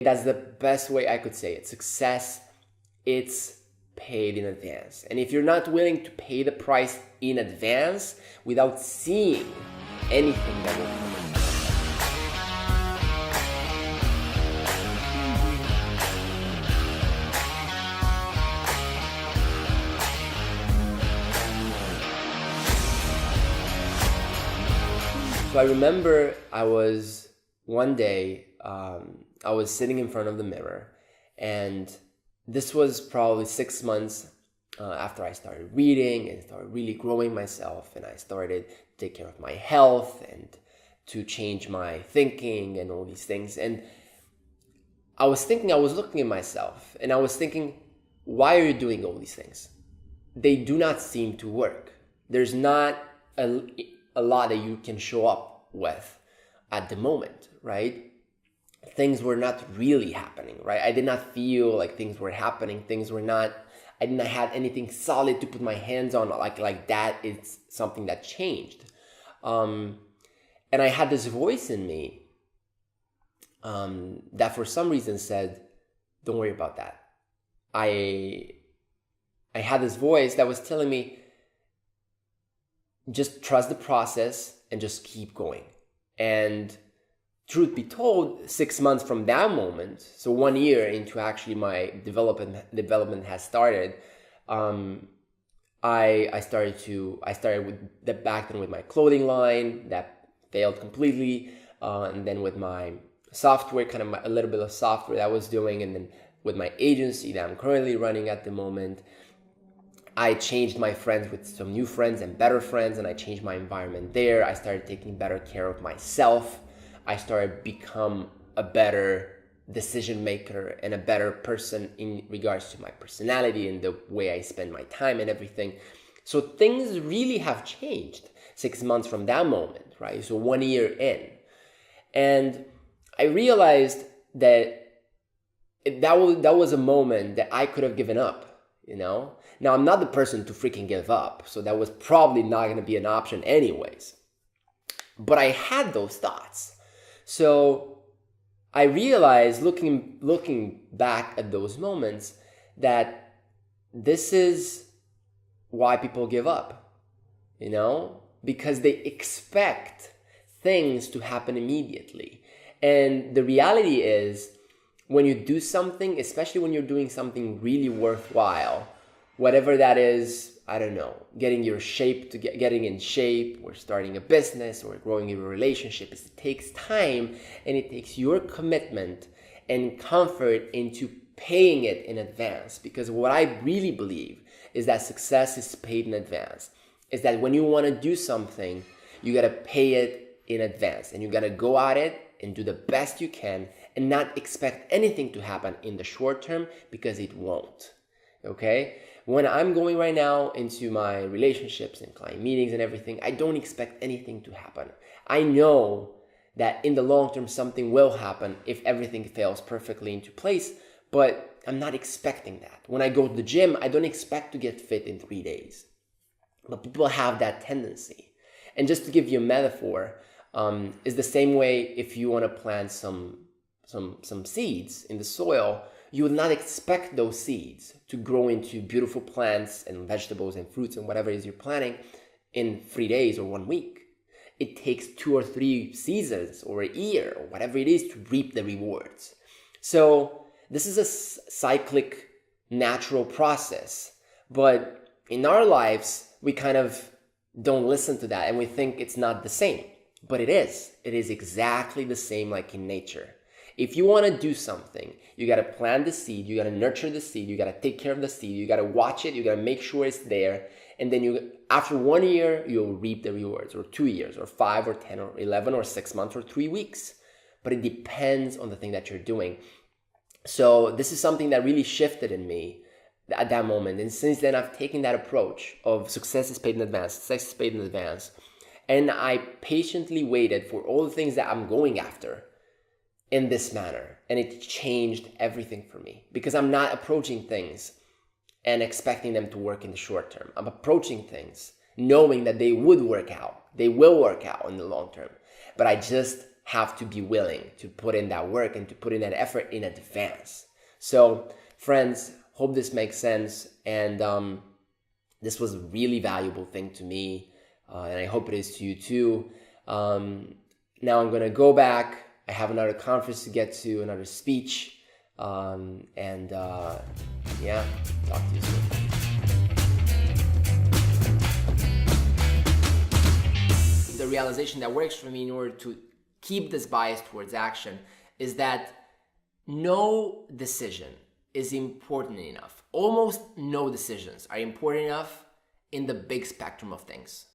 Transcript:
That's the best way I could say it. Success, it's paid in advance. And if you're not willing to pay the price in advance without seeing anything that will come, so I remember one day, I was sitting in front of the mirror, and this was probably 6 months after I started reading and started really growing myself, and I started to take care of my health and to change my thinking and all these things. And I was looking at myself and I was thinking, why are you doing all these things? They do not seem to work. There's not a lot that you can show up with at the moment, right? Things were not really happening, right? I did not feel like things were happening. I did not have anything solid to put my hands on, like that is something that changed. And I had this voice in me that for some reason said, don't worry about that. I had this voice that was telling me, just trust the process and just keep going. And truth be told, 6 months from that moment, so 1 year into actually my development has started, I started with back then with my clothing line that failed completely, and then with my software, a little bit of software that I was doing, and then with my agency that I'm currently running at the moment. I changed my friends with some new friends and better friends, and I changed my environment there. I started taking better care of myself. I started become a better decision maker and a better person in regards to my personality and the way I spend my time and everything. So things really have changed 6 months from that moment, right? So 1 year in. And I realized that that was a moment that I could have given up, you know? Now, I'm not the person to freaking give up, so that was probably not going to be an option anyways. But I had those thoughts. So I realized, looking back at those moments, that this is why people give up, you know? Because they expect things to happen immediately. And the reality is, when you do something, especially when you're doing something really worthwhile, whatever that is, I don't know, getting in shape, or starting a business, or growing your relationship, it takes time, and it takes your commitment and comfort into paying it in advance. Because what I really believe is that success is paid in advance. Is that when you want to do something, you got to pay it in advance, and you got to go at it and do the best you can and not expect anything to happen in the short term, because it won't. Okay? When I'm going right now into my relationships and client meetings and everything, I don't expect anything to happen. I know that in the long term, something will happen if everything falls perfectly into place, but I'm not expecting that. When I go to the gym, I don't expect to get fit in 3 days. But people have that tendency. And just to give you a metaphor, is the same way if you want to plant some seeds in the soil. You would not expect those seeds to grow into beautiful plants and vegetables and fruits and whatever it is you're planting in 3 days or 1 week. It takes 2 or 3 seasons or a year or whatever it is to reap the rewards. So this is a cyclic, natural process. But in our lives, we kind of don't listen to that, and we think it's not the same. But it is. It is exactly the same like in nature. If you want to do something, you got to plant the seed, you got to nurture the seed, you got to take care of the seed, you got to watch it, you got to make sure it's there. And then after 1 year, you'll reap the rewards, or 2 years, or 5, or 10, or 11, or 6 months, or 3 weeks. But it depends on the thing that you're doing. So this is something that really shifted in me at that moment. And since then, I've taken that approach of success is paid in advance, success is paid in advance. And I patiently waited for all the things that I'm going after in this manner, and it changed everything for me, because I'm not approaching things and expecting them to work in the short term. I'm approaching things knowing that they will work out in the long term, but I just have to be willing to put in that work and to put in that effort in advance. So friends, hope this makes sense. And this was a really valuable thing to me. And I hope it is to you too. Now I'm going to go back. I have another conference to get to, another speech. Yeah, talk to you soon. The realization that works for me in order to keep this bias towards action is that no decision is important enough. Almost no decisions are important enough in the big spectrum of things.